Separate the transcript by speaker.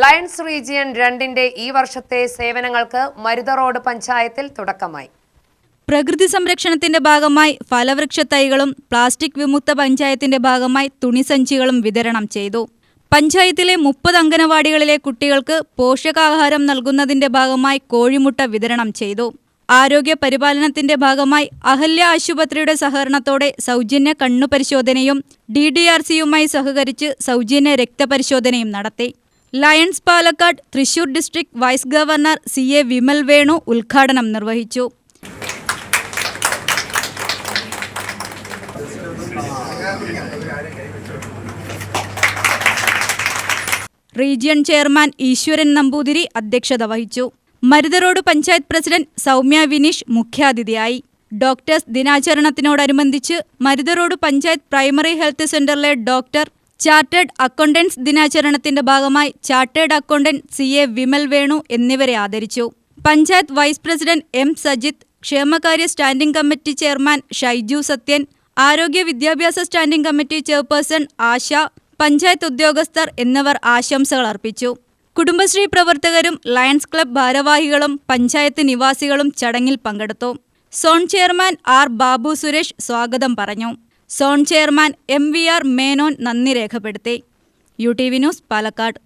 Speaker 1: Lions region 2 ഈ വർഷത്തെ സേവനങ്ങൾക്ക് മരുത റോഡ് പഞ്ചായത്തിൽ തുടക്കമായി.
Speaker 2: പ്രകൃതി സംരക്ഷണത്തിന്റെ ഭാഗമായി ഫലവൃക്ഷ തൈകളും പ്ലാസ്റ്റിക് വിമുക്ത പഞ്ചായത്തിന്റെ ഭാഗമായി തുണിസഞ്ചികളും വിതരണം ചെയ്തു. പഞ്ചായത്തിലെ 30 അംഗനവാടികളിലെ കുട്ടികൾക്ക് പോഷകാഹാരം നൽകുന്നതിന്റെ ഭാഗമായി കോഴിമുട്ട വിതരണം ചെയ്തു. ആരോഗ്യ പരിപാലനത്തിന്റെ ഭാഗമായി അഹല്യ ആശുപത്രിയുടെ സഹകരണത്തോടെ സൗജന്യ കണ്ണുപരിശോധനയും DDRCയുമായി സഹകരിച്ച് സൗജന്യ രക്തപരിശോധനയും നടത്തി. Lions Palakkad Thrissur district vice governor CA Vimal Venu ഉദ്ഘാടനം നിർവഹിച്ചു. റീജിയൻ ചെയർമാൻ ഈശ്വരൻ നമ്പൂതിരി അധ്യക്ഷത വഹിച്ചു. മരുത റോഡ് പഞ്ചായത്ത് പ്രസിഡന്റ് സൗമ്യ വിനീഷ് മുഖ്യാതിഥിയായി. ഡോക്ടേഴ്സ് ദിനാചരണത്തിനോടനുബന്ധിച്ച് Marutha road panchayat primary health സെന്ററിലെ ഡോക്ടർ ചാർട്ടേഡ് അക്കൗണ്ടൻസ് ദിനാചരണത്തിന്റെ ഭാഗമായി chartered accountant CA Vimal Venu എന്നിവരെ ആദരിച്ചു. Panchayat vice president M Sajith, ക്ഷേമകാര്യ standing committee chairman Shaiju Sathyan, ആരോഗ്യ വിദ്യാഭ്യാസ standing committee chairperson Asha, panchayat ഉദ്യോഗസ്ഥർ എന്നിവർ ആശംസകൾ അർപ്പിച്ചു. കുടുംബശ്രീ പ്രവർത്തകരും ലയൺസ് ക്ലബ് ഭാരവാഹികളും പഞ്ചായത്ത് നിവാസികളും ചടങ്ങിൽ പങ്കെടുത്തു. Zone chairman R Babu Suresh സ്വാഗതം പറഞ്ഞു. സോൺ ചെയർമാൻ MVR മേനോൻ നന്ദി രേഖപ്പെടുത്തി. UTV news Palakkad.